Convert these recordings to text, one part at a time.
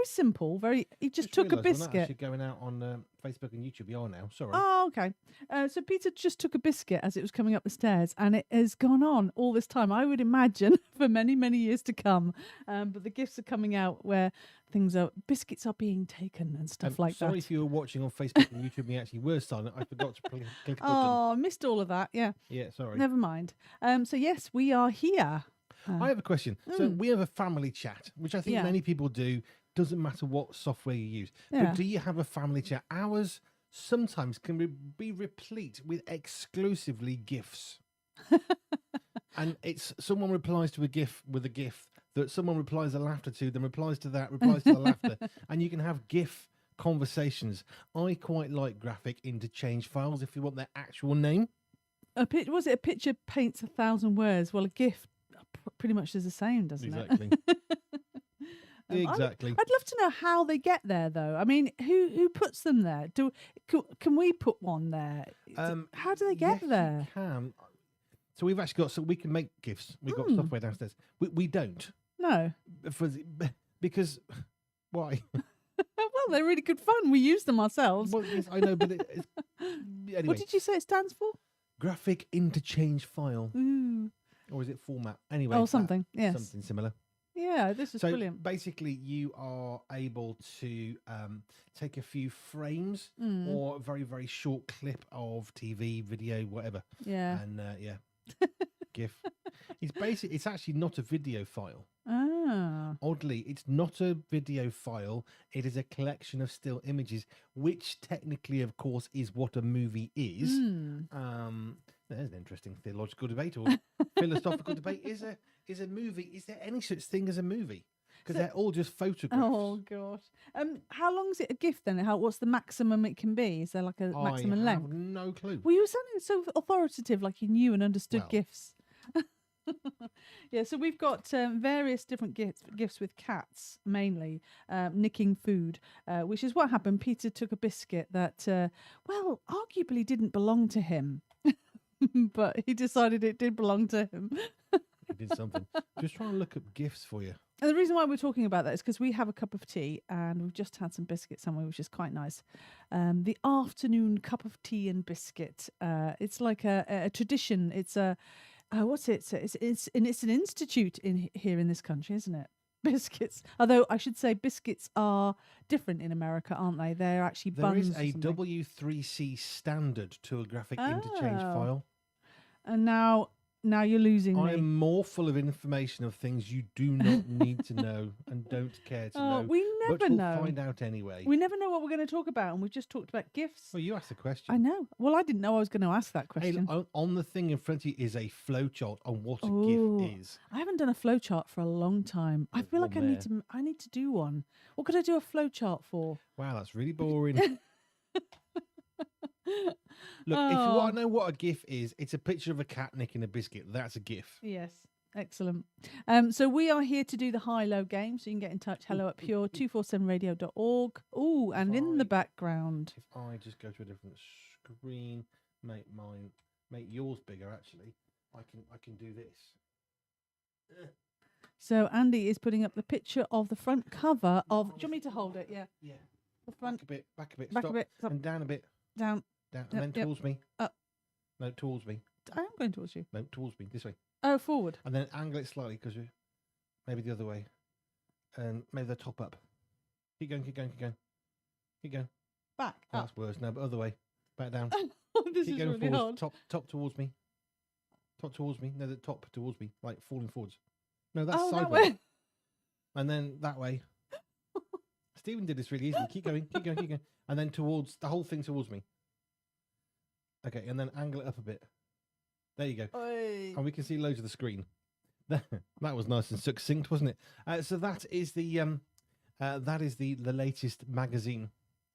very simple. He just took a realised we're not biscuit. actually going out on Facebook and YouTube. We are now. Sorry. Oh, okay. So Peter just took a biscuit as it was coming up the stairs, and it has gone on all this time. I would imagine for many, many years to come. But the gifts are coming out where biscuits are being taken and stuff like sorry that. if you were watching on Facebook and YouTube and you actually were silent. I forgot to click a button. Oh, I missed all of that. Yeah. Yeah, sorry. Never mind. So yes, we are here. I have a question. So we have a family chat, which I think Yeah. many people do. Doesn't matter what software you use. Yeah. But do you have a family chat? Ours sometimes can be replete with exclusively GIFs. And it's someone replies to a GIF with a GIF that someone replies a laughter to, then replies to that, replies to the laughter. And you can have GIF conversations. I quite like graphic interchange files if you want their actual name. Was it a picture paints 1,000 words? Well, a GIF pretty much does the same, doesn't Exactly. it? Exactly. I'd love to know how they get there, though. I mean, who puts them there? Can we put one there? How do they get yes, there? You can. So we've actually got, so we can make GIFs. We've got software downstairs. We don't. No. Because, why? Well, they're really good fun. We use them ourselves. Well, yes, I know, but it's, anyway. What did you say it stands for? Graphic interchange file. Ooh. Or is it format? Anyway. Oh, something. Yes. Something similar. Yeah, this is So brilliant. basically, you are able to take a few frames or a very, very short clip of TV, video, whatever. Yeah. And GIF. It's actually not a video file. Ah. Oddly, it's not a video file. It is a collection of still images, which technically, of course, is what a movie is. There's an interesting theological debate or philosophical debate. Is a movie? Is there any such thing as a movie? Because they're all just photographs. Oh gosh. How long is it a GIF then? What's the maximum it can be? Is there like a maximum I have length? no clue. Well, you were sounding so authoritative, like you knew and understood Well. GIFs. Yeah, so we've got various different gifts with cats, mainly nicking food, which is what happened. Peter took a biscuit that, arguably didn't belong to him, but he decided it did belong to him. He did something. Just trying to look up GIFs for you. And the reason why we're talking about that is because we have a cup of tea and we've just had some biscuits somewhere, which is quite nice. The afternoon cup of tea and biscuit. It's like a tradition. It's a what's it? It's an institute here in this country, isn't it? Biscuits. Although I should say biscuits are different in America, aren't they? They're actually There buns. is a W3C standard to a graphic interchange Oh. file. And now you're losing me. I'm more full of information of things you do not need to know and don't care to know. We never but we'll know. find out anyway. We never know what we're going to talk about, and we've just talked about gifts. Well, you asked the question. I know. Well, I didn't know I was going to ask that Hey, question. on the thing in front of you is a flowchart on what a Ooh. GIF is. I haven't done a flowchart for a long time. I There's feel like one I need to do one. What could I do a flowchart for? Wow, that's really boring. Look, if you want to know what a GIF is, it's a picture of a cat nicking a biscuit. That's a GIF. Yes. Excellent. So we are here to do the high-low game, so you can get in touch. Hello at pure247radio.org. Ooh, and in the background. If I just go to a different screen, make yours bigger. Actually, I can do this. So Andy is putting up the picture of the front cover of. Do you want me to hold it? Yeah. Yeah. The front. Back a bit. Back Stop. a bit. Stop. And down a bit. Down. Down. Yep, And then towards me. Up. No, towards me. I am going towards you. No, towards me. This way. Oh, forward. And then angle it slightly because maybe the other way. And maybe the top up. Keep going. Keep going. Back. Oh, Up. that's worse. No, but other way. Back down. This Keep is going really forwards. hard. Top towards me. Top towards me. No, the top towards me. Like falling forwards. No, that's Oh, that sideways. way. And then that way. Stephen did this really easily. Keep going. And then towards the whole thing towards me. Okay, and then angle it up a bit. There you go. Oi. And we can see loads of the screen. That was nice and succinct, wasn't it? So that is the latest magazine.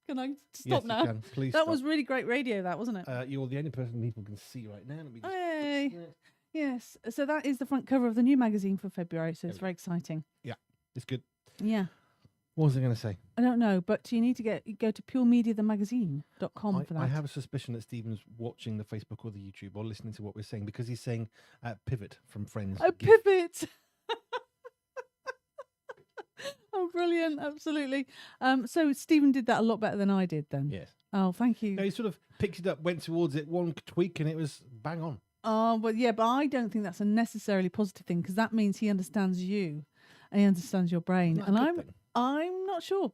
Can I stop Yes, now? you can. Please That stop. was really great radio, that wasn't it? You're the only person people can see right now. Let me just... Hey. Yes. So that is the front cover of the new magazine for February. So it's There very exciting. It's good. Yeah. What was I going to say? I don't know, but you need to go to puremediathemagazine.com for that. I have a suspicion that Stephen's watching the Facebook or the YouTube or listening to what we're saying because he's saying pivot from Friends. Oh, GIF. pivot. Oh, Brilliant, absolutely. So Stephen did that a lot better than I did then. Yes. Oh, thank you. No, he sort of picked it up, went towards it, one tweak, and it was bang on. Oh, but I don't think that's a necessarily positive thing because that means he understands you and he understands your brain. Isn't that a good thing? I'm not sure.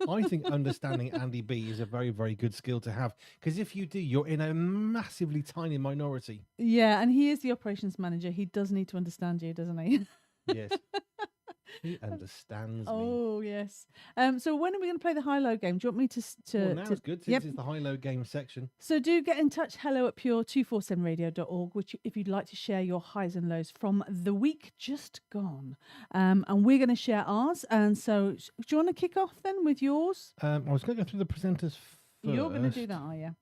I think understanding Andy B is a very, very good skill to have because if you do, you're in a massively tiny minority. Yeah, and he is the operations manager. He does need to understand you, doesn't he? Yes. He understands me. Oh, yes. So when are we going to play the high-low game? Do you want me to... Well, now it's good. This is the high-low game section. So do get in touch, hello@pure247radio.org, which if you'd like to share your highs and lows from the week just gone. And we're going to share ours. And so do you want to kick off then with yours? I was going to go through the presenters first. You're going to do that, are you?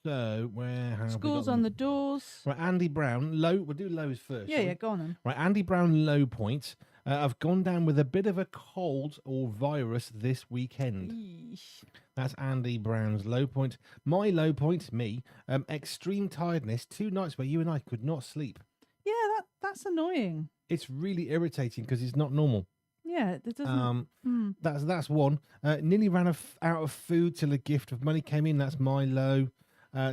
So where have Schools we got on them? the doors. Right, Andy Brown, low. We'll do lows first. Yeah, shall we? yeah, go on then. Right, Andy Brown, low point. I've gone down with a bit of a cold or virus this weekend. Eesh. That's Andy Brown's low point. My low point, me, extreme tiredness. 2 nights where you and I could not sleep. Yeah, that's annoying. It's really irritating because it's not normal. Yeah, it doesn't... That's one. Nearly ran out of food till a gift of money came in. That's my low.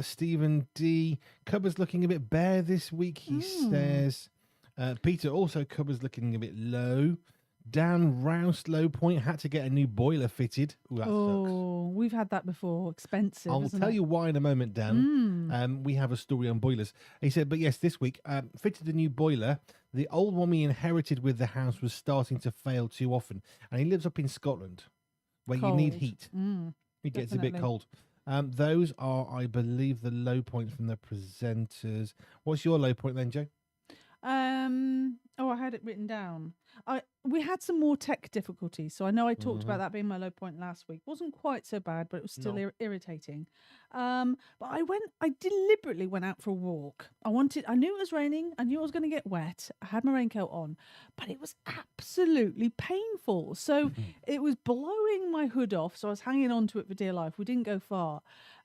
Stephen D. Cupboard's looking a bit bare this week, he says. Peter also cupboard's looking a bit low. Dan Rouse low point, had to get a new boiler fitted. Ooh, that sucks. We've had that before. Expensive. I'll tell you why in a moment, Dan. We have a story on boilers. He said, but yes, this week, fitted a new boiler. The old one we inherited with the house was starting to fail too often. And he lives up in Scotland, where you need heat. It gets a bit cold. Those are, I believe, the low points from the presenters. What's your low point then, Joe? I had it written down. We had some more tech difficulties, so I know I talked about that being my low point last week. Wasn't quite so bad, but it was still irritating. But I deliberately went out for a walk. I knew it was raining. I knew I was going to get wet. I had my raincoat on, but it was absolutely painful. So it was blowing my hood off. So I was hanging on to it for dear life. We didn't go far.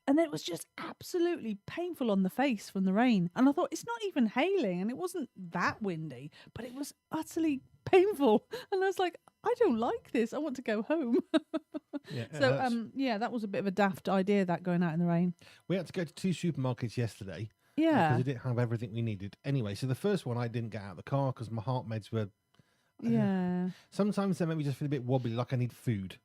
And it was just absolutely painful on the face from the rain. And I thought, it's not even hailing. And it wasn't that windy, but it was utterly painful. And I was like, I don't like this. I want to go home. That was a bit of a daft idea, that going out in the rain. We had to go to 2 supermarkets yesterday. Yeah. Because we didn't have everything we needed. Anyway, so the first one, I didn't get out of the car because my heart meds were... Sometimes they make me just feel a bit wobbly, like I need food.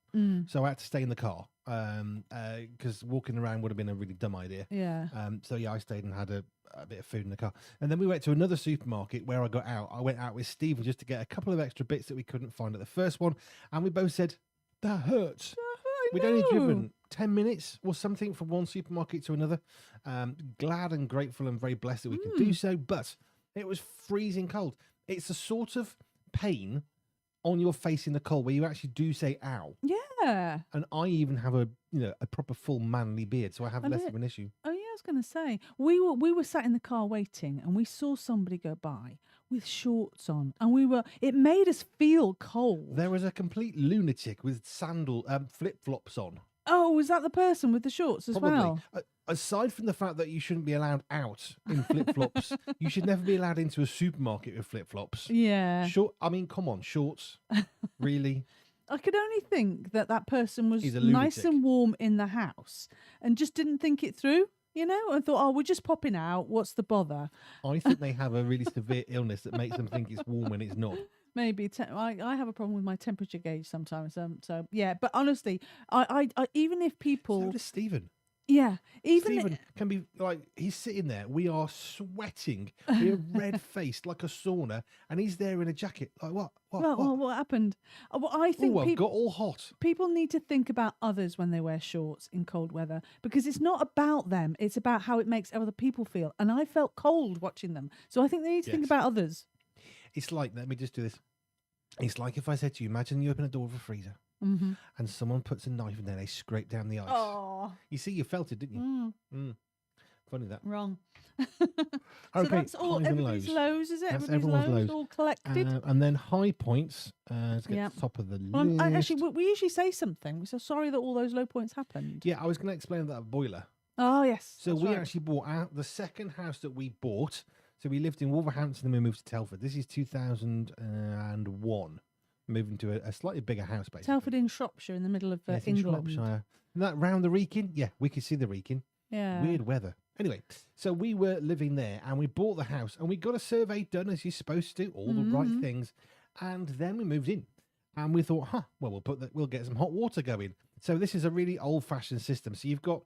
So I had to stay in the car because walking around would have been a really dumb idea. Yeah. I stayed and had a bit of food in the car. And then we went to another supermarket where I got out. I went out with Stephen just to get a couple of extra bits that we couldn't find at the first one. And we both said, that hurts. We'd only driven 10 minutes or something from one supermarket to another. Glad and grateful and very blessed that we could do so. But it was freezing cold. It's a sort of pain on your face in the cold where you actually do say ow. Yeah. And I even have a proper full manly beard, so I have less of an issue. Oh yeah, I was going to say we were sat in the car waiting and we saw somebody go by with shorts on and it made us feel cold. There was a complete lunatic with flip-flops on. Oh, was that the person with the shorts as well? Aside from the fact that you shouldn't be allowed out in flip-flops, you should never be allowed into a supermarket with flip-flops. Yeah. Come on, shorts. Really? I could only think that person was He's a nice lunatic. and warm in the house and just didn't think it through, and thought, we're just popping out. What's the bother? I think they have a really severe illness that makes them think it's warm when it's not. Maybe I have a problem with my temperature gauge sometimes. So yeah, but honestly, I even if people... So does Stephen. Yeah, Stephen can be like, he's sitting there, we are sweating, we're red-faced like a sauna, and he's there in a jacket. Like, what? What happened? I think I've got all hot. People need to think about others when they wear shorts in cold weather, because it's not about them, it's about how it makes other people feel. And I felt cold watching them. So I think they need to think about others. It's like, let me just do this. It's like if I said to you, imagine you open a door of a freezer and someone puts a knife in there, they scrape down the ice. Oh. You see, you felt it, didn't you? Funny that. Wrong. So that's all. Everybody's lows, is it? That's everybody's everyone's lows. All collected. And then high points. Let's get to the top of the list. Actually, we usually say something. We're so sorry that all those low points happened. Yeah, I was going to explain that boiler. Oh, yes. So we actually bought out the second house that we bought. So we lived in Wolverhampton and we moved to Telford. This is 2001. moving to a slightly bigger house, basically. Telford in Shropshire, in the middle of Yes, in England. Shropshire. And that round the Wrekin? Yeah, we could see the Wrekin. Yeah. Weird weather. Anyway, so we were living there and we bought the house and we got a survey done as you're supposed to, all the right things. And then we moved in and we thought, well, we'll get some hot water going. So this is a really old-fashioned system. So you've got,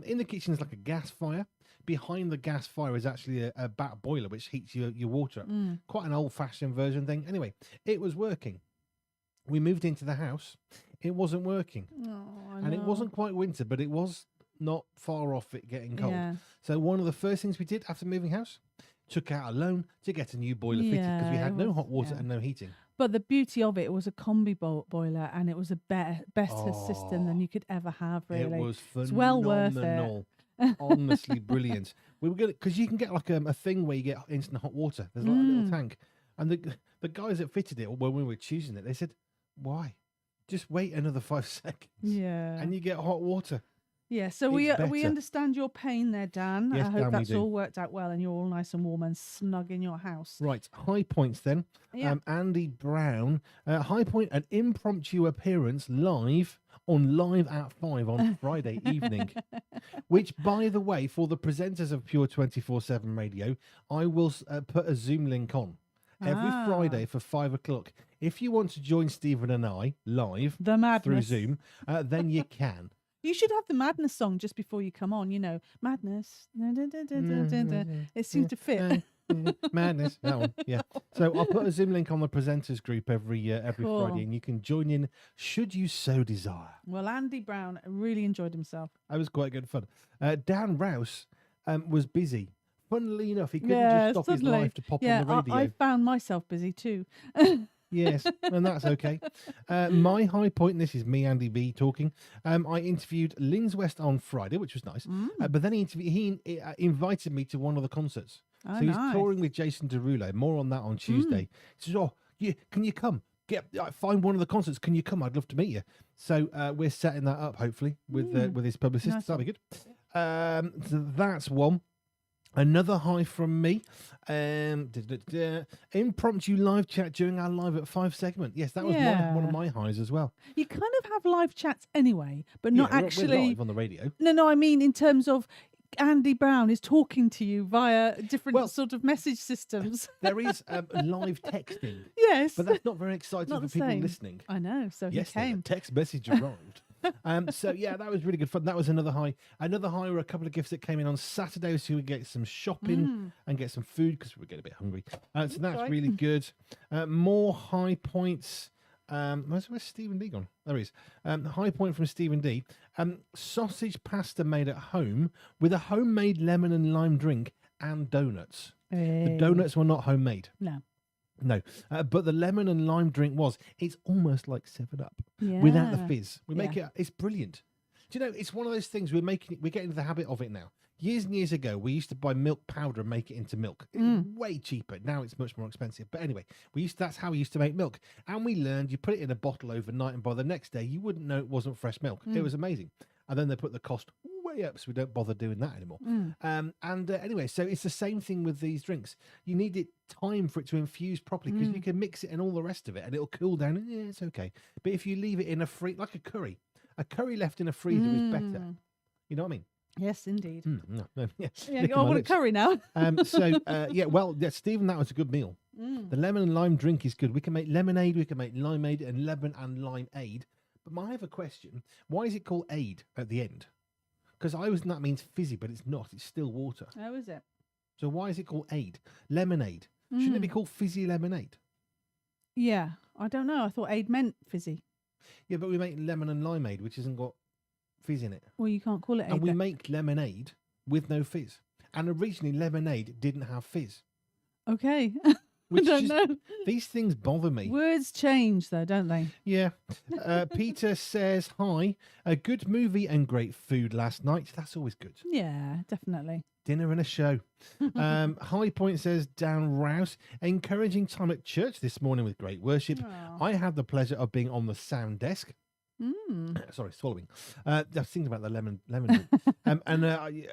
in the kitchen is like a gas fire. Behind the gas fire is actually a bat boiler, which heats your water up. Quite an old-fashioned version thing. Anyway, it was working. We moved into the house. It wasn't working. And it wasn't quite winter, but it was not far off it getting cold. Yeah. So one of the first things we did after moving house, took out a loan to get a new boiler fitted because we had no hot water and no heating. But the beauty of it was a combi boiler, and it was a better system than you could ever have. Really, it was phenomenal. It's well worth it. Honestly, brilliant. We were gonna, because you can get like a thing where you get instant hot water. There's like a little tank, and the guys that fitted it when we were choosing it, they said, "Why? Just wait another 5 seconds, and you get hot water." Yeah, so we understand your pain there, Dan. Yes, I hope Dan, that's all worked out well and you're all nice and warm and snug in your house. Right, high points then. Yeah. Andy Brown, high point, an impromptu appearance live at 5 on Friday evening. Which, by the way, for the presenters of Pure 247 Radio, I will put a Zoom link on every Friday for 5 o'clock. If you want to join Stephen and I live through Zoom, then you can. You should have the Madness song just before you come on, Madness. It seems to fit. Madness, that one, yeah. So I'll put a Zoom link on the presenters group every Friday, and you can join in should you so desire. Well, Andy Brown really enjoyed himself. That was quite good fun. Dan Rouse was busy. Funnily enough, he couldn't just stop his life to pop on the radio. I found myself busy too. Yes, and that's okay. My high point, and this is me, Andy B, talking. I interviewed Linz West on Friday, which was nice. But then he invited me to one of the concerts. So he's touring with Jason Derulo. More on that on Tuesday. He says, can you come? Find one of the concerts. Can you come? I'd love to meet you. So we're setting that up, hopefully, with his publicist. Nice. That'll be good. So that's one. Another high from me, impromptu live chat during our Live at 5 segment. Yes, that was one of my highs as well. You kind of have live chats anyway, but not actually we're live on the radio. No, I mean in terms of Andy Brown is talking to you via different sort of message systems. There is live texting. Yes, but that's not very exciting for people listening. I know. So he came. A text message arrived. So yeah, that was really good fun. That was another high. Another high were a couple of gifts that came in on Saturday, so we get some shopping and get some food because we're getting a bit hungry. So that's really good. More high points. Where's Stephen D gone? There he is. High point from Stephen D. Sausage pasta made at home with a homemade lemon and lime drink and donuts. The donuts were not homemade. No, but the lemon and lime drink was. It's almost like 7-Up without the fizz. We make it. It's brilliant. Do you know? It's one of those things we're getting into the habit of it now. Years and years ago, we used to buy milk powder and make it into milk. Way cheaper. Now it's much more expensive. But anyway, that's how we used to make milk. And we learned you put it in a bottle overnight, and by the next day, you wouldn't know it wasn't fresh milk. It was amazing. And then they put the cost way up, so we don't bother doing that anymore. Anyway, so it's the same thing with these drinks. You need time for it to infuse properly because you can mix it and all the rest of it, and it'll cool down. And it's okay. But if you leave it in like a curry left in a freezer is better. You know what I mean? Yes, indeed. I want a curry now. Stephen, that was a good meal. The lemon and lime drink is good. We can make lemonade, we can make limeade, and lemon and limeade. But I have a question. Why is it called aid at the end? Because that means fizzy, but it's not. It's still water. Oh, is it? So why is it called aid? Lemonade. Shouldn't it be called fizzy lemonade? Yeah, I don't know. I thought aid meant fizzy. Yeah, but we make lemon and limeade, which hasn't got fizz in it. Well, you can't call it aid. And we make lemonade with no fizz. And originally, lemonade didn't have fizz. Okay. I don't know. These things bother me. Words change, though, don't they? Yeah. Peter says, hi. A good movie and great food last night. That's always good. Yeah, definitely. Dinner and a show. High point says, Dan Rouse. Encouraging time at church this morning with great worship. Aww. I had the pleasure of being on the sound desk. Sorry, swallowing. I was thinking about the lemon drink.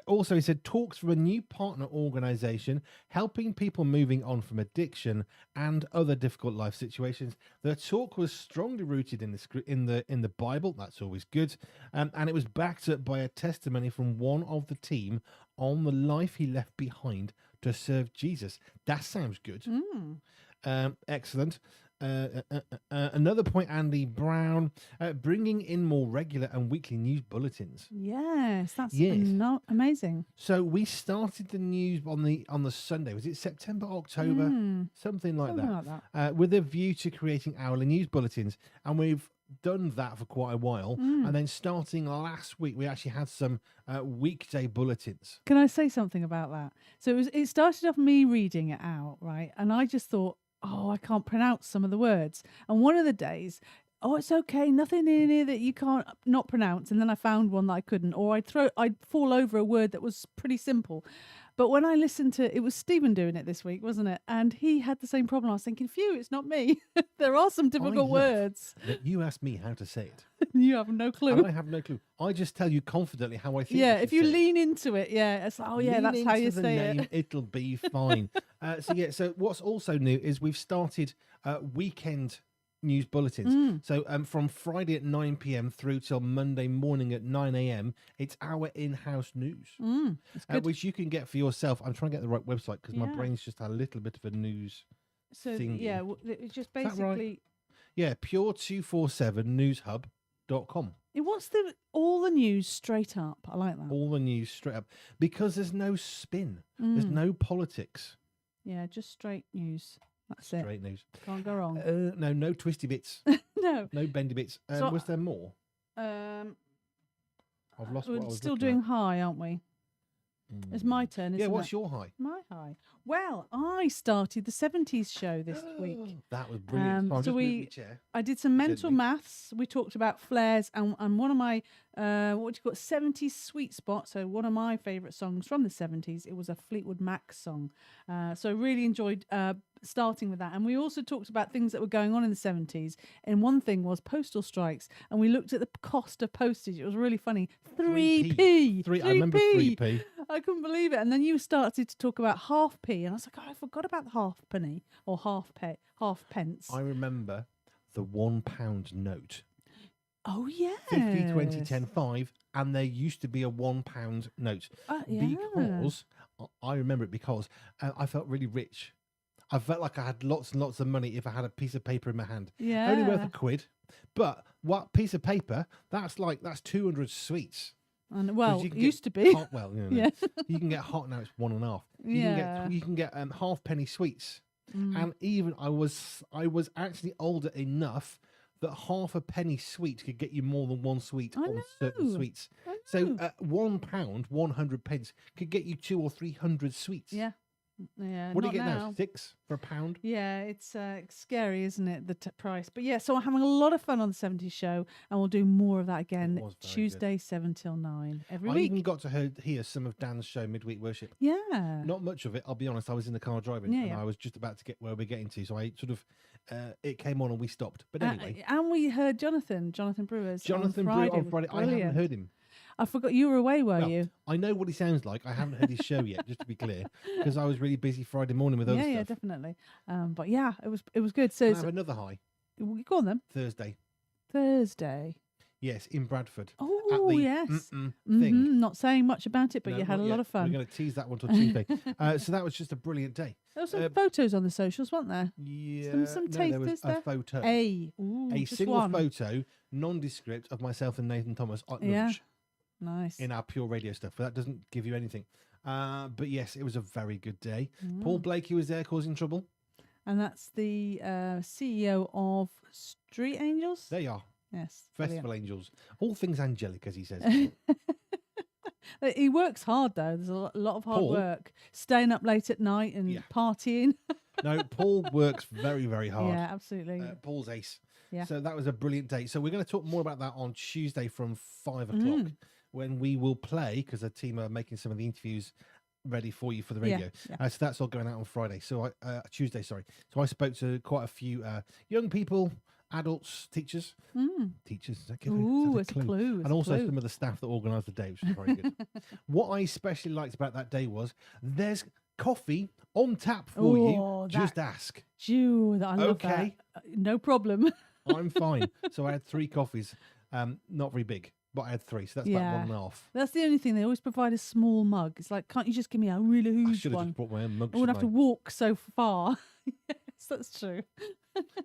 Also, he said talks from a new partner organisation helping people moving on from addiction and other difficult life situations. The talk was strongly rooted in the Bible. That's always good, and it was backed up by a testimony from one of the team on the life he left behind to serve Jesus. That sounds good. Excellent. Another point, Andy Brown, bringing in more regular and weekly news bulletins. Yes, that's not amazing. So we started the news on the Sunday. Was it September, October, something like that? With a view to creating hourly news bulletins, and we've done that for quite a while. And then starting last week, we actually had some weekday bulletins. Can I say something about that? So it started off me reading it out, right? And I just thought, I can't pronounce some of the words. And one of the days, it's okay, nothing in here that you can't not pronounce. And then I found one that I couldn't, or I'd fall over a word that was pretty simple. But when I listened to, it was Stephen doing it this week, wasn't it? And he had the same problem. I was thinking, phew, it's not me. There are some difficult words. That you asked me how to say it. You have no clue. And I have no clue. I just tell you confidently how I think. Yeah, if you lean into it, it's like, lean that's how you into the say name, it. It'll be fine. So what's also new is we've started weekend news bulletins. So from Friday at 9 p.m. through till Monday morning at 9 a.m. it's our in-house news, which you can get for yourself. I'm trying to get the right website because my brain's just a little bit of a news thing. Yeah, it's just basically... Right? Yeah, Pure247newshub.com. What's all the news straight up? I like that. All the news straight up. Because there's no spin. There's no politics. Yeah, just straight news. That's it. Straight news. Can't go wrong. No twisty bits. No. No bendy bits. Was there more? I've lost what I was still doing high, aren't we? It's my turn, isn't it? What's your high? My high. Well, I started the 70s show this week. That was brilliant. I did some mental maths. We talked about flares and one of my, 70s sweet spot. So one of my favourite songs from the 70s, it was a Fleetwood Mac song. So I really enjoyed starting with that. And we also talked about things that were going on in the 70s. And one thing was postal strikes. And we looked at the cost of postage. It was really funny. 3p. I remember 3p. I couldn't believe it. And then you started to talk about half p. And I was like, I forgot about the half penny or half pence. I remember the £1 note. Oh, yeah. 50, 20, 10, 5. And there used to be a £1 note. Because, I remember it because I felt really rich. I felt like I had lots and lots of money if I had a piece of paper in my hand. Yeah. Only worth £1. But what piece of paper? That's 200 sweets. And it used to be. You can get hot now. It's 1.5. You can get halfpenny sweets. And even I was actually older enough that half a penny sweet could get you more than one sweet on certain sweets. So £1, 100 pence could get you 200 or 300 sweets. Yeah. Yeah, what do you get now? 6 for £1? Yeah, it's scary, isn't it, the price? But yeah, so I'm having a lot of fun on the 70s show, and we'll do more of that again Tuesday, 7 till 9 every week. I even got to hear some of Dan's show, Midweek Worship. Yeah. Not much of it, I'll be honest. I was in the car driving, and I was just about to get where we're getting to, so I sort of, it came on and we stopped. But anyway. And we heard Jonathan Brewers on Friday. I haven't heard him. I forgot you were away, were you? I know what he sounds like. I haven't heard his show yet, just to be clear, because I was really busy Friday morning with other stuff. Yeah, definitely. But yeah, it was good. So I have another high. Go on then. Thursday. Yes, in Bradford. Oh, yes. Thing. Not saying much about it, but you had a lot of fun. We're going to tease that one till Tuesday. So that was just a brilliant day. There were some photos on the socials, weren't there? Yeah. Some taste, there was a photo. A single photo, nondescript, of myself and Nathan Thomas at lunch. Yeah. Nice. In our Pure Radio stuff, but that doesn't give you anything. But yes, it was a very good day. Paul Blakey was there causing trouble. And that's the CEO of Street Angels? There you are. Yes. Festival Angels. All things angelic, as he says. He works hard, though. There's a lot of hard work. Staying up late at night and partying. No, Paul works very, very hard. Yeah, absolutely. Paul's ace. Yeah. So that was a brilliant day. So we're going to talk more about that on Tuesday from 5 o'clock when we will play, because the team are making some of the interviews ready for you for the radio. Yeah. So that's all going out on Friday. So Tuesday, sorry. So I spoke to quite a few young people adults, teachers. Teachers, is that good? Ooh, Is that it's a clue. It's and a also clue. some of the staff that organised the day, which is very good. What I especially liked about that day was there's coffee on tap for you. Just ask. I love Okay. that. No problem. I'm fine. So I had 3 coffees. Not very big, but I had 3. So that's about 1.5. That's the only thing. They always provide a small mug. It's like, can't you just give me a really I huge should have one? just brought my own mug. I wouldn't have to walk so far. Yes, that's true.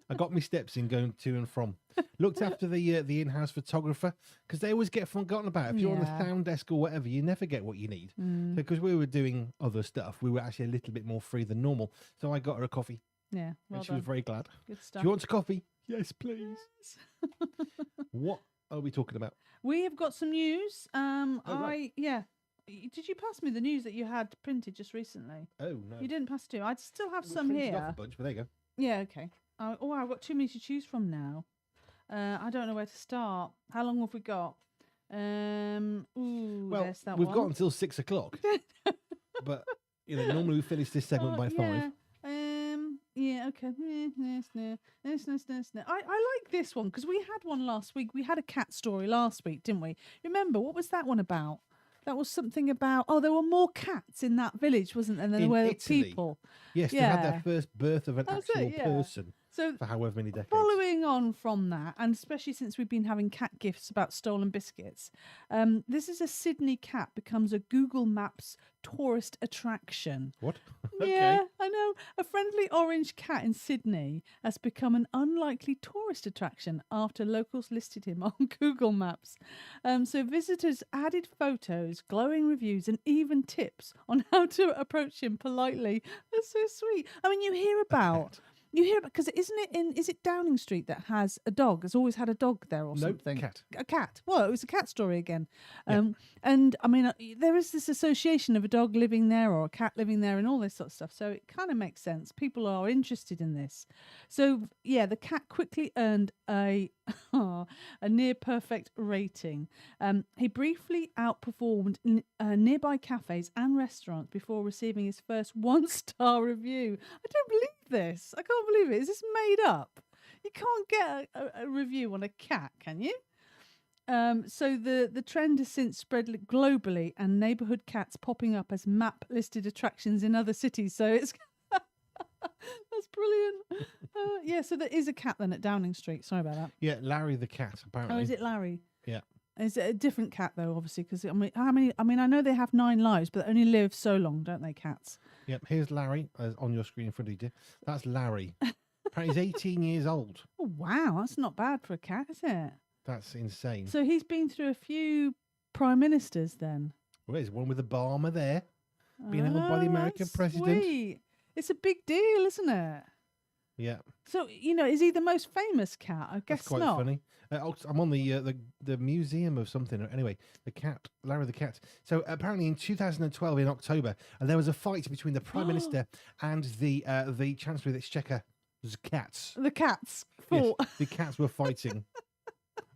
I got my steps in going to and from. Looked after the in-house photographer because they always get forgotten about. If you're on the sound desk or whatever, you never get what you need. Because we were doing other stuff, we were actually a little bit more free than normal. So I got her a coffee. Yeah, And she was very glad. Good Do stuff. you want a coffee? Yes, please. What are we talking about? We have got some news. Right. Did you pass me the news that you had printed just recently? Oh, no. You didn't pass it to. I still have We some printed here. off a bunch, but there you go. Yeah, okay. I've got too many to choose from now. I don't know where to start. How long have we got? Well, there's that we've one. got until 6 o'clock. But, normally we finish this segment by 5. Yeah. Okay. I like this one because we had one last week. We had a cat story last week, didn't we? Remember, what was that one about? That was something about, there were more cats in that village, wasn't there, than there were Italy. people. Yes, they had their first birth of an actual person So for however many decades. following on from that, and especially since we've been having cat gifts about stolen biscuits, this is a Sydney cat becomes a Google Maps tourist attraction. What? Yeah, I know. A friendly orange cat in Sydney has become an unlikely tourist attraction after locals listed him on Google Maps. So visitors added photos, glowing reviews, and even tips on how to approach him politely. That's so sweet. I mean, you hear about because is it Downing Street that has a dog? Has always had a dog there or something? Cat. A cat. Well, it was a cat story again. And I mean, there is this association of a dog living there or a cat living there and all this sort of stuff. So it kind of makes sense. People are interested in this. So yeah, the cat quickly earned a near perfect rating. He briefly outperformed nearby cafes and restaurants before receiving his first 1-star review. I don't believe this. I can't believe it. Is this made up? You can't get a review on a cat, can you? So the trend has since spread globally, and neighbourhood cats popping up as map-listed attractions in other cities. So it's that's brilliant. So there is a cat then at Downing Street. Sorry about that. Yeah, Larry the cat, apparently. Oh, is it Larry? Yeah. Is it a different cat though? Obviously, because I mean, how many? I mean, I know they have 9 lives, but they only live so long, don't they, cats? Yep, here's Larry on your screen in front of you. That's Larry. Apparently he's 18 years old. Oh wow, that's not bad for a cat, is it? That's insane. So he's been through a few prime ministers then. Well, there's one with Obama there, being held by the American that's president. Sweet. It's a big deal, isn't it? Yeah. So, is he the most famous cat? I guess That's quite not. funny. I'm on the museum of something. Anyway, the cat, Larry the cat. So apparently in 2012 in October, there was a fight between the Prime Minister and the Chancellor of the Exchequer's cats. The cats Yes, fought. the cats were fighting.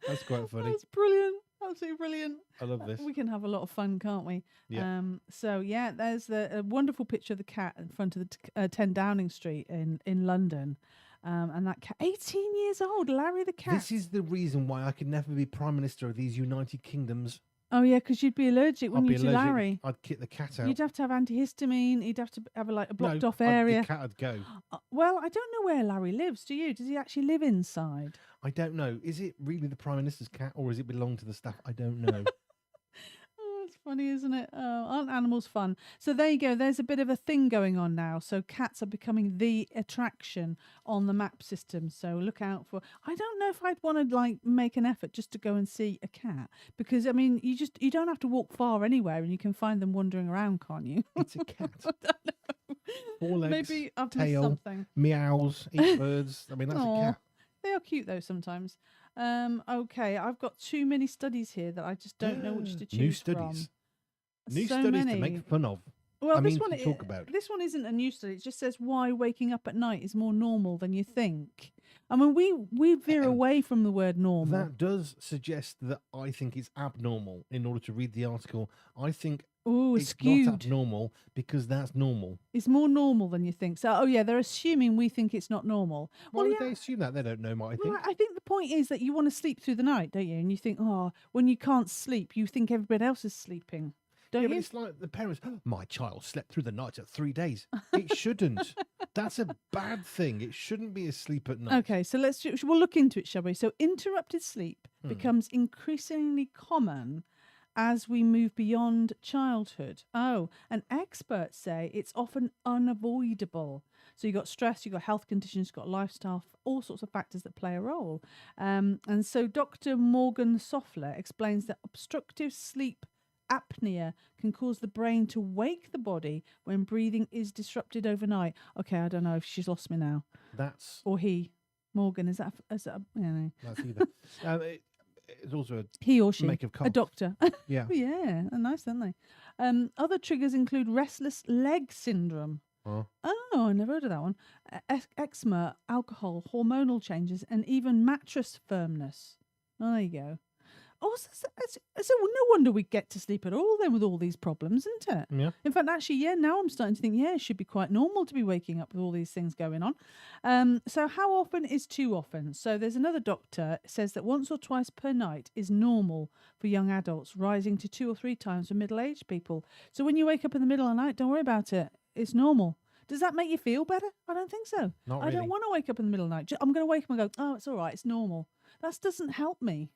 That's quite funny. That's brilliant. Absolutely brilliant. I love this. We can have a lot of fun, can't we? Yeah. There's a wonderful picture of the cat in front of the 10 Downing Street in London. And that cat, 18 years old, Larry the cat. This is the reason why I could never be Prime Minister of these United Kingdoms. Oh, yeah, because you'd be allergic, wouldn't you, to Larry? I'd kick the cat out. You'd have to have antihistamine. You'd have to have a blocked off The area. cat would go. Well, I don't know where Larry lives. Do you? Does he actually live inside? I don't know. Is it really the Prime Minister's cat or does it belong to the staff? I don't know. It's funny, isn't it? Oh, aren't animals fun? So there you go. There's a bit of a thing going on now. So cats are becoming the attraction on the map system. So look out for. I don't know if I'd want to make an effort just to go and see a cat because I mean you don't have to walk far anywhere and you can find them wandering around, can't you? It's a cat. I don't know. 4 legs, Maybe I've missed tail, something. meows, eat birds. I mean that's Aw. a cat. They are cute though sometimes. Okay, I've got too many studies here that I just don't know which to choose New studies. from. New So studies many. to make fun of. Well, I this mean, one to talk about. this one isn't a new study. It just says why waking up at night is more normal than you think. I mean, we veer away from the word normal. That does suggest that I think it's abnormal. In order to read the article, I think Oh, it's skewed. not abnormal because that's normal. It's more normal than you think. So, oh yeah, they're assuming we think it's not normal. Why Well, would yeah. they assume that? They don't know what I think. Well, I think the point is that you want to sleep through the night, don't you? And you think, oh, when you can't sleep, you think everybody else is sleeping, don't Yeah, you? but it's like the parents. My child slept through the night at 3 days. It shouldn't. That's a bad thing. It shouldn't be asleep at night. Okay, so we'll look into it, shall we? So interrupted sleep becomes increasingly common as we move beyond childhood. Oh, and experts say it's often unavoidable. So you've got stress, you've got health conditions, you've got lifestyle, all sorts of factors that play a role. And so Dr. Morgan Soffler explains that obstructive sleep apnea can cause the brain to wake the body when breathing is disrupted overnight. Okay, I don't know if she's lost me now. That's Or he. Morgan, is that that's either. It's also a he or she, make of cough. a doctor. Yeah. Yeah, they're nice, aren't they? Other triggers include restless leg syndrome. Oh. Oh, I never heard of that one. Eczema, alcohol, hormonal changes, and even mattress firmness. Oh, there you go. Oh, so no wonder we get to sleep at all then with all these problems, isn't it? Yeah. In fact, actually, yeah, now I'm starting to think, yeah, it should be quite normal to be waking up with all these things going on. So how often is too often? So there's another doctor says that once or twice per night is normal for young adults, rising to 2 or 3 times for middle-aged people. So when you wake up in the middle of the night, don't worry about it. It's normal. Does that make you feel better? I don't think so. Not I really. don't want to wake up in the middle of the night. I'm going to wake up and go, oh, it's all right. It's normal. That doesn't help me.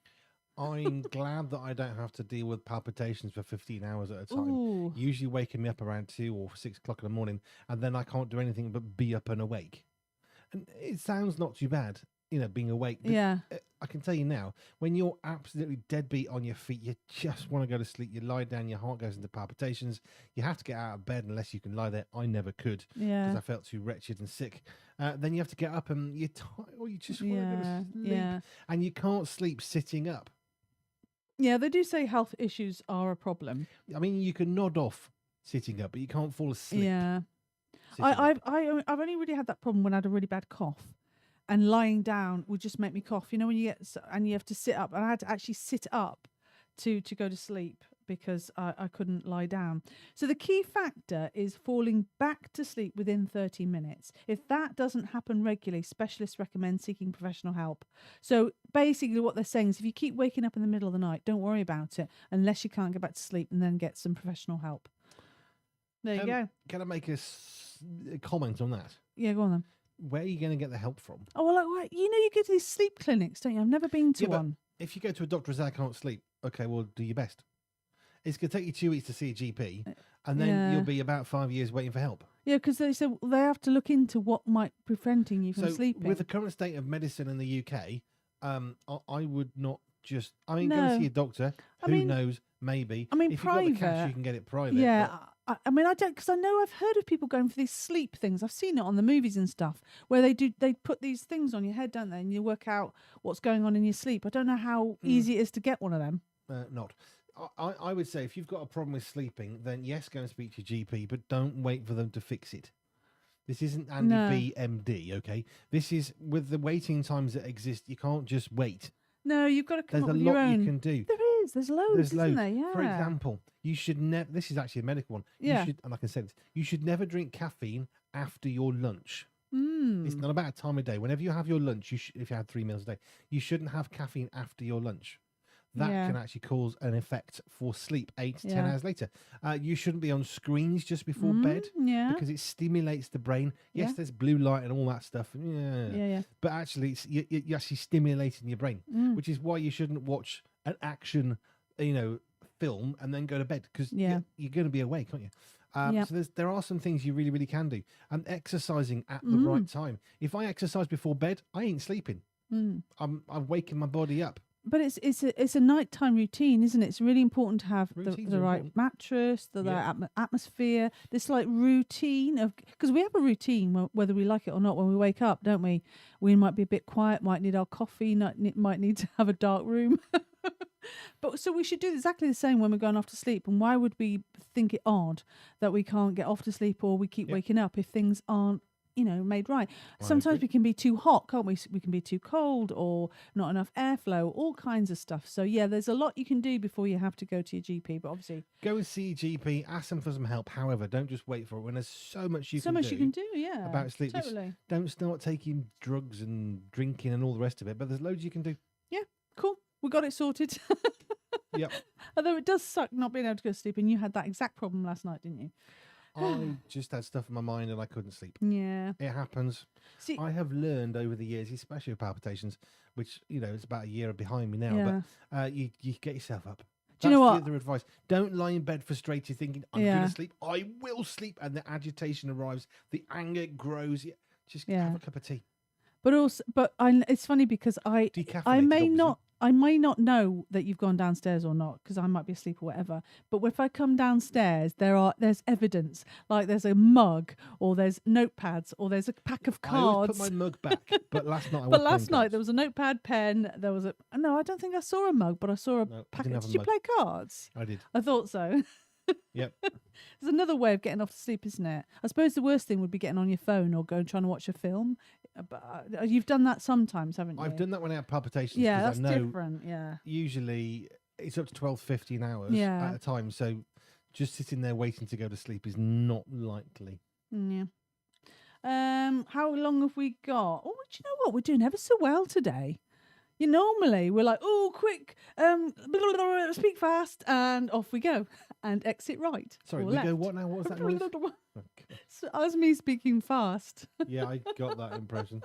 I'm glad that I don't have to deal with palpitations for 15 hours at a time. Ooh. Usually waking me up around 2 or 6 o'clock in the morning, and then I can't do anything but be up and awake. And it sounds not too bad, being awake. But Yeah. I can tell you now, when you're absolutely deadbeat on your feet, you just want to go to sleep. You lie down, your heart goes into palpitations. You have to get out of bed unless you can lie there. I never could because Yeah. I felt too wretched and sick. Then you have to get up and you're tired, or you just want to go to sleep. Yeah. And you can't sleep sitting up. Yeah, they do say health issues are a problem. I mean, you can nod off sitting up, but you can't fall asleep. Yeah. sitting up. I've only really had that problem when I had a really bad cough, and lying down would just make me cough. You know, when you get and you have to sit up, and I had to actually sit up to go to sleep because I couldn't lie down. So the key factor is falling back to sleep within 30 minutes. If that doesn't happen regularly, specialists recommend seeking professional help. So basically what they're saying is if you keep waking up in the middle of the night, don't worry about it unless you can't get back to sleep, and then get some professional help. There you go. Can I make a comment on that? Yeah, go on then. Where are you going to get the help from? Oh, well, you go to these sleep clinics, don't you? I've never been to Yeah, but one. If you go to a doctor and say I can't sleep, okay, well, do your best. It's going to take you 2 weeks to see a GP, and then Yeah. you'll be about 5 years waiting for help. Yeah, because they said they have to look into what might be preventing you from So sleeping. with the current state of medicine in the UK, I would not just... I mean, go No. and see a doctor. I Who mean- knows? Maybe. I mean, if you've got the cash, private- you can get it private. Yeah, I mean, I don't, because I know I've heard of people going for these sleep things. I've seen it on the movies and stuff where they put these things on your head, don't they? And you work out what's going on in your sleep. I don't know how easy it is to get one of them. Not. I would say if you've got a problem with sleeping, then yes, go and speak to your GP, but don't wait for them to fix it. This isn't Andy No. B. MD, okay? This is, with the waiting times that exist, you can't just wait. No, you've got to come There's up a with your lot own. you can do. There is. There's loads, There's isn't loads. there? Yeah. For example, you should never... This is actually a medical one. Yeah. You should, and I can say this. You should never drink caffeine after your lunch. Mm. It's not about a time of day. Whenever you have your lunch, if you had 3 meals a day, you shouldn't have caffeine after your lunch. That Yeah. can actually cause an effect for sleep 8 to 10 Yeah. hours later. You shouldn't be on screens just before bed Yeah. because it stimulates the brain. Yes, Yeah. there's blue light and all that stuff. Yeah. Yeah. But actually, you're actually stimulating your brain, Mm. which is why you shouldn't watch an action, film and then go to bed because Yeah. you're going to be awake, aren't you? Yep. So there are some things you really, really can do. And exercising at the right time. If I exercise before bed, I ain't sleeping. Mm. I'm waking my body up. But it's a nighttime routine, isn't it? It's really important to have Routines the are right important. mattress, the Yeah. right atmosphere. This like routine of, because we have a routine whether we like it or not when we wake up, don't we? We might be a bit quiet, might need our coffee, might need to have a dark room. But so we should do exactly the same when we're going off to sleep. And why would we think it odd that we can't get off to sleep or we keep waking up if things aren't, made right? Sometimes we can be too hot, can't we? We can be too cold or not enough airflow, all kinds of stuff. So yeah, there's a lot you can do before you have to go to your GP. But obviously, go and see your GP, ask them for some help. However, don't just wait for it when there's so much you can do. Yeah, about sleep. Totally. Don't start taking drugs and drinking and all the rest of it. But there's loads you can do. Yeah, cool. We got it sorted. Yep. Although it does suck not being able to go to sleep, and you had that exact problem last night, didn't you? I just had stuff in my mind and I couldn't sleep. Yeah. It happens. See, I have learned over the years, especially with palpitations, which, it's about a year behind me now, but you get yourself up. Do you know what? That's the other advice. Don't lie in bed frustrated thinking, I'm going to sleep. I will sleep. And the agitation arrives. The anger grows. Just have a cup of tea. But it's funny because I may not know that you've gone downstairs or not because I might be asleep or whatever. But if I come downstairs, there's evidence, like there's a mug or there's notepads or there's a pack of cards. I always put my mug back, but last night there was a notepad, pen. There was no, I don't think I saw a mug, but I saw a packet. Did you play cards? I did. I thought so. Yep. There's another way of getting off to sleep, isn't it? I suppose the worst thing would be getting on your phone or going trying to watch a film. But you've done that sometimes, haven't you? I've done that when I have palpitations. Yeah, that's I know different. Yeah. Usually it's up to 12, 15 hours at a time. So just sitting there waiting to go to sleep is not likely. Yeah. How long have we got? Oh, do you know what? We're doing ever so well today. Normally we're like, oh, quick, speak fast, and off we go, and exit right. Sorry, we go what now? What was that noise? Okay. So that was me speaking fast. Yeah, I got that impression.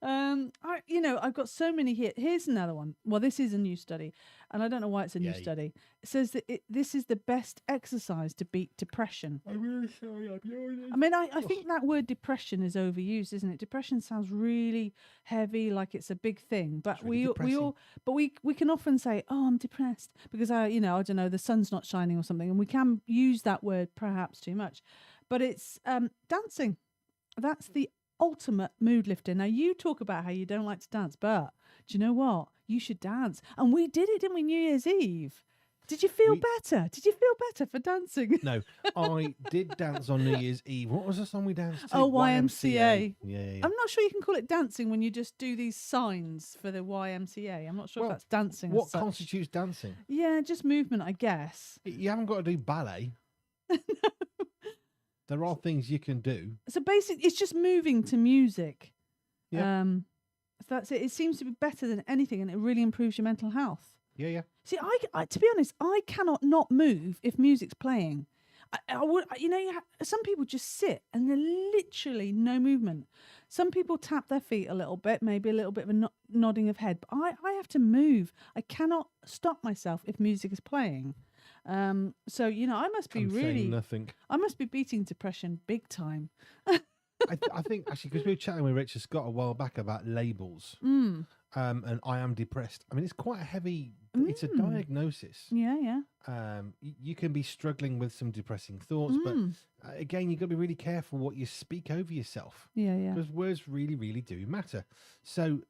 I've got so many here. Here's another one. Well, this is a new study, and I don't know why it's a new study. It says that this is the best exercise to beat depression. I'm really sorry, I'm yawning. I mean, I think that word depression is overused, isn't it? Depression sounds really heavy, like it's a big thing. But we can often say, "Oh, I'm depressed," because I don't know, the sun's not shining or something, and we can use that word perhaps too much. But it's dancing. That's the ultimate mood lifter. Now, you talk about how you don't like to dance, but do you know what? You should dance. And we did it, didn't we, New Year's Eve? Did you feel better? Did you feel better for dancing? No, I did dance on New Year's Eve. What was the song we danced to? Oh, YMCA. Yeah. I'm not sure you can call it dancing when you just do these signs for the YMCA. I'm not sure if that's dancing. What constitutes dancing? Yeah, just movement, I guess. You haven't got to do ballet. No. There are things you can do. So basically, it's just moving to music. Yeah. That's it. It seems to be better than anything, and it really improves your mental health. Yeah. See, I to be honest, I cannot not move if music's playing. I would, some people just sit and they're literally no movement. Some people tap their feet a little bit, maybe a little bit of a nodding of head. But I have to move. I cannot stop myself if music is playing. So I must be nothing. I must be beating depression big time. I think actually because we were chatting with Richard Scott a while back about labels, and I am depressed. I mean, it's quite a heavy. It's a diagnosis. Yeah. You can be struggling with some depressing thoughts, but again, you've got to be really careful what you speak over yourself. Yeah. Because words really, really do matter. So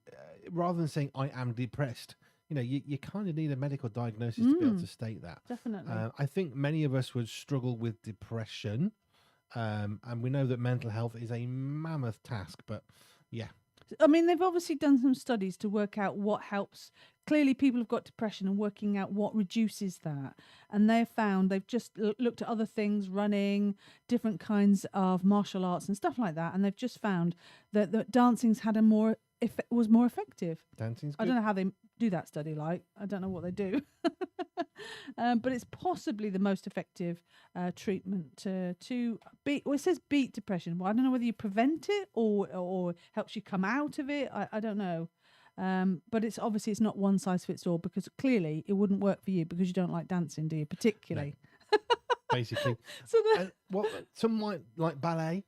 rather than saying I am depressed, you kind of need a medical diagnosis to be able to state that. Definitely. I think many of us would struggle with depression, and we know that mental health is a mammoth task, but yeah. I mean, they've obviously done some studies to work out what helps. Clearly, people have got depression and working out what reduces that. And they've just looked at other things, running, different kinds of martial arts and stuff like that. And they've just found that dancing's had was more effective. Dancing's good. I don't know how they do that study. I don't know what they do. But it's possibly the most effective treatment to beat. Well, it says beat depression. Well, I don't know whether you prevent it or helps you come out of it. I don't know. But it's not one size fits all, because clearly it wouldn't work for you because you don't like dancing, do you? Particularly. No. Basically. Some might like ballet.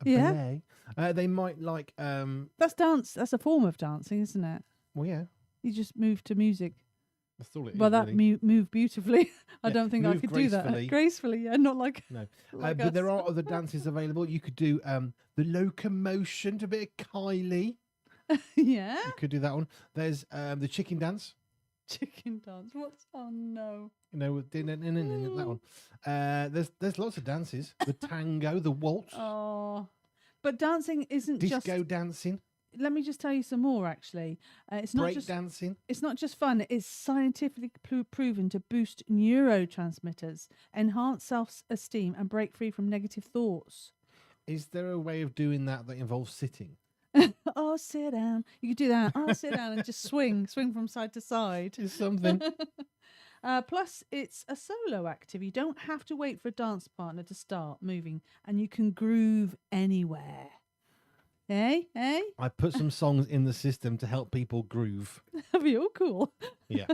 Ballet. They might like. That's dance. That's a form of dancing, isn't it? Well, yeah. You just move to music. That's all it is. Well, that really. Move beautifully. I don't think I could do that gracefully. Yeah, not like no. Like but there are other dances available. You could do the locomotion, to a bit of Kylie. Yeah. You could do that one. There's the chicken dance. Chicken dance. What's? Oh no. You know, that one. There's lots of dances. The tango, the waltz, Oh, but dancing isn't disco just. dancing, Let me just tell you some more. Actually, it's not break just. dancing. It's not just fun. It's scientifically proven to boost neurotransmitters, enhance self-esteem, and break free from negative thoughts. Is there a way of doing that involves sitting? Oh, sit down. You could do that. Oh, sit down and just swing from side to side. Is something. Plus, it's a solo activity. You don't have to wait for a dance partner to start moving, and you can groove anywhere. Hey? I put some songs in the system to help people groove. That'd be all cool. Yeah.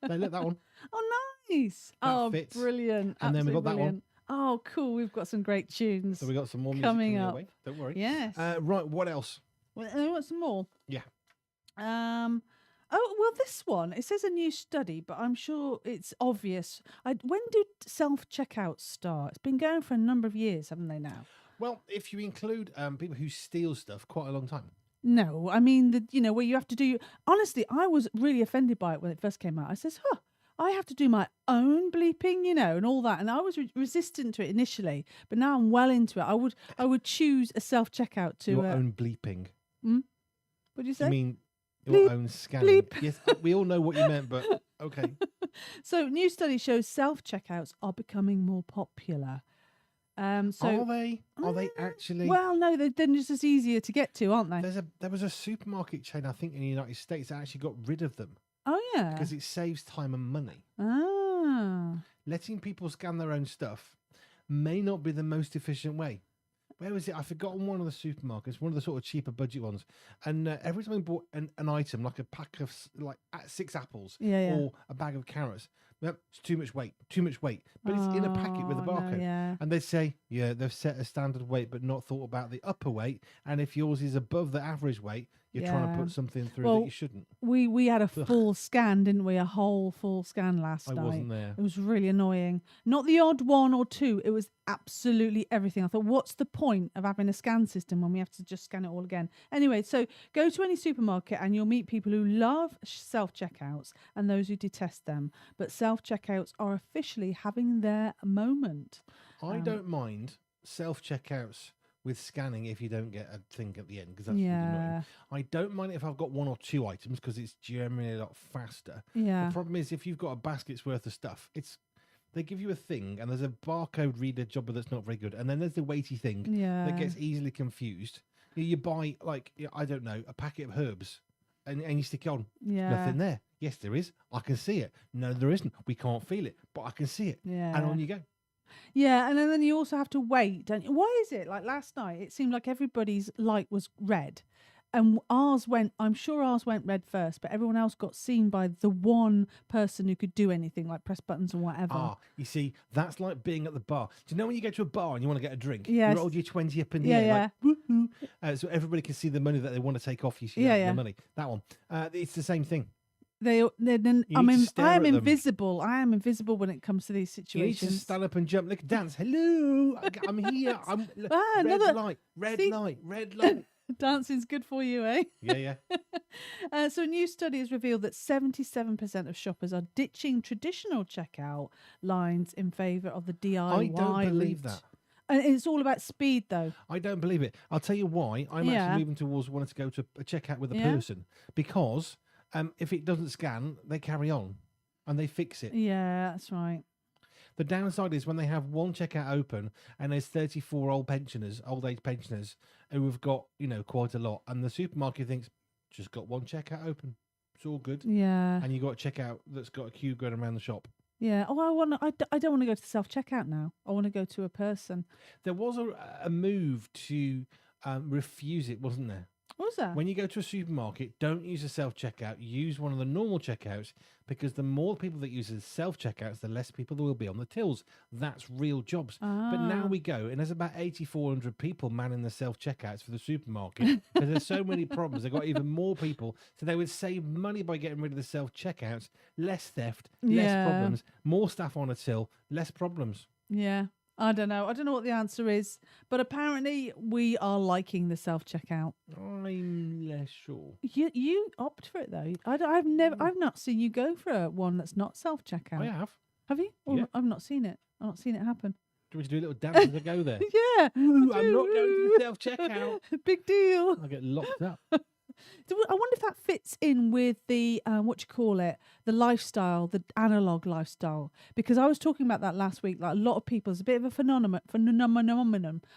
Hey, look, that one. Oh, nice. That fits. Brilliant. And then we got that one. Oh, cool. We've got some great tunes. So we got some more music coming your up. way. Don't worry. Yes. Right, what else? Well, I want some more. Yeah. Oh, well, this one, it says a new study, but I'm sure it's obvious. When did self-checkouts start? It's been going for a number of years, haven't they now? Well, if you include people who steal stuff, quite a long time. No, I mean, where you have to do... Honestly, I was really offended by it when it first came out. I says, I have to do my own bleeping, and all that. And I was resistant to it initially, but now I'm well into it. I would choose a self-checkout to... Your own bleeping. What do you say? You mean Bleep, your own scanning? bleep. Yes, we all know what you meant, but okay. So, new study shows self-checkouts are becoming more popular. Are they? Are they actually? Well, no, they're just as easier to get to, aren't they? There was a supermarket chain, I think, in the United States that actually got rid of them. Oh, yeah. Because it saves time and money. Ah. Letting people scan their own stuff may not be the most efficient way. Where was it? I've forgotten one of the supermarkets, one of the sort of cheaper budget ones. And every time I bought an item, like a pack of 6 apples or a bag of carrots, it's too much weight. But it's in a packet with a barcode. No, yeah. And they'd say, they've set a standard weight, but not thought about the upper weight. And if yours is above the average weight, you're trying to put something through that you shouldn't. We had a full scan, didn't we? A whole full scan last night. I wasn't there. It was really annoying. Not the odd one or two. It was absolutely everything. I thought, what's the point of having a scan system when we have to just scan it all again? Anyway, so go to any supermarket and you'll meet people who love self-checkouts and those who detest them. But self-checkouts are officially having their moment. I don't mind self-checkouts with scanning if you don't get a thing at the end, because that's really annoying. I don't mind if I've got 1 or 2 items, because it's generally a lot faster. Yeah. The problem is if you've got a basket's worth of stuff, they give you a thing and there's a barcode reader jobber that's not very good, and then there's the weighty thing that gets easily confused. You buy, I don't know, a packet of herbs and you stick it on. Nothing there. Yes, there is. I can see it. No, there isn't. We can't feel it, but I can see it. Yeah. And on you go. Yeah, and then you also have to wait, don't you? Why is it? Like last night, it seemed like everybody's light was red. And I'm sure ours went red first, but everyone else got seen by the one person who could do anything, like press buttons or whatever. You see, that's like being at the bar. Do you know when you go to a bar and you want to get a drink? Yes. You roll your 20 up in the air, like, woohoo. So everybody can see the money that they want to take off you. So you have the money. That one. It's the same thing. I am invisible. I am invisible when it comes to these situations. You need to stand up and jump, like dance. Hello, I'm here. I'm red light. Dancing's good for you, eh? Yeah. So a new study has revealed that 77% of shoppers are ditching traditional checkout lines in favour of the DIY I don't believe route. that. And it's all about speed, though. I don't believe it. I'll tell you why. I'm actually moving towards wanting to go to a checkout with a person, because if it doesn't scan, they carry on and they fix it. Yeah, that's right. The downside is when they have one checkout open and there's 34 old age pensioners who have got, quite a lot, and the supermarket thinks, just got one checkout open. It's all good. Yeah. And you got a checkout that's got a queue going around the shop. Yeah. Oh, I don't want to go to the self-checkout now. I want to go to a person. There was a move to refuse it, wasn't there? What was that? When you go to a supermarket, don't use a self-checkout. Use one of the normal checkouts, because the more people that use the self-checkouts, the less people there will be on the tills. That's real jobs. But now we go, and there's about 8,400 people manning the self-checkouts for the supermarket, because there's so many problems. They've got even more people. So they would save money by getting rid of the self-checkouts. Less theft, less problems, more staff on a till, less problems. Yeah. I don't know. I don't know what the answer is, but apparently we are liking the self-checkout. I'm less sure. You opt for it though. I've not seen you go for one that's not self-checkout. I have. Have you? Well, Yeah. I've not seen it. I've not seen it happen. Do you want to do a little dance as I go there? Yeah. Ooh, I'm not going to the self-checkout. Big deal. I'll get locked up. I wonder if that fits in with the the lifestyle, the analog lifestyle. Because I was talking about that last week. Like a lot of people, it's a bit of a phenomenon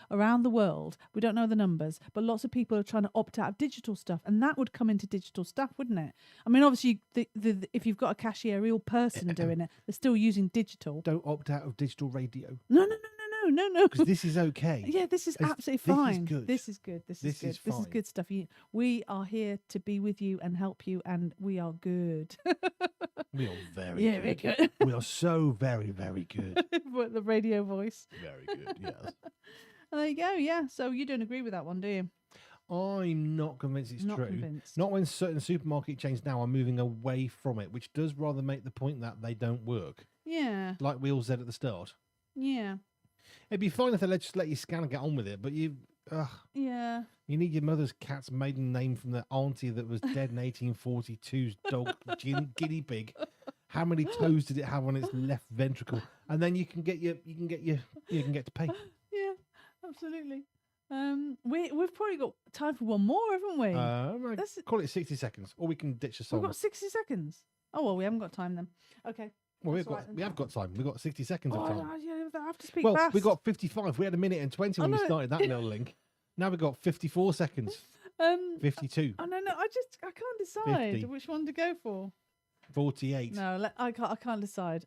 around the world. We don't know the numbers, but lots of people are trying to opt out of digital stuff, and that would come into digital stuff, wouldn't it? I mean, obviously, if you've got a cashier, real person doing it, they're still using digital. Don't opt out of digital radio. No. Because this is okay. Yeah, this is absolutely fine. This is good. This is good stuff. We are here to be with you and help you, and we are good. We are very good. Very good. We are so very, very good. What, the radio voice. Very good, yes. There you go, yeah. So you don't agree with that one, do you? I'm not convinced it's Not true. convinced. Not when certain supermarket chains now are moving away from it, which does rather make the point that they don't work. Yeah. Like we all said at the start. Yeah. It'd be fine if they just let you scan and get on with it, but you need your mother's cat's maiden name from the auntie that was dead in 1842's dog guinea pig. How many toes did it have on its left ventricle? And then you can get to pay. Yeah, absolutely. We've probably got time for one more, haven't we? Call it 60 seconds, or we can ditch a song. We've got 60 seconds. Oh well, we haven't got time then. Okay. Well, we have got time. We've got 60 seconds of time. I have to speak Well, fast. we got 55. We had 1:20 when we started that little link. Now we've got 54 seconds. 52. Oh no, I can't decide 50. which one to go for. 48. No, I can't decide.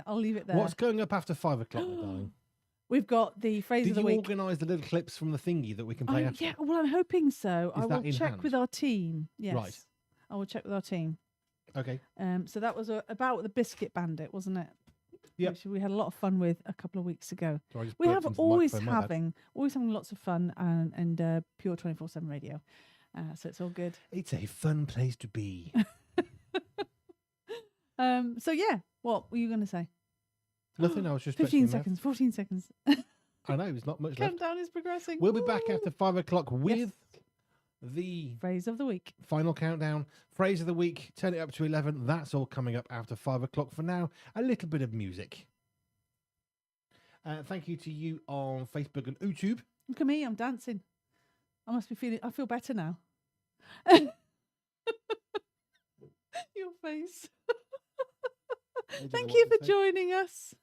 I'll leave it there. What's going up after 5 o'clock, my darling? We've got the phrase of the week. week. Did you organise the little clips from the thingy that we can play after? Yeah, well, I'm hoping so. Is I that will in check hand? with our team. Yes. Right. I will check with our team. Okay. So that was about the Biscuit Bandit, wasn't it? Yep. Which we had a lot of fun with a couple of weeks ago. Sorry, I just We burped have into the always microphone, having lots of fun and Pure247 Radio. So it's all good. It's a fun place to be. So yeah, what were you going to say? Nothing. I was just 15 stretching seconds. 14 seconds. I know it's not much left. Countdown is progressing. We'll be back after 5 o'clock with Yes. the Phrase of the week. final countdown. Phrase of the week. Turn it up to 11. That's all coming up after 5 o'clock. For now, a little bit of music. Thank you to you on Facebook and YouTube. Look at me, I'm dancing. I feel better now. Your face. Thank you for joining us.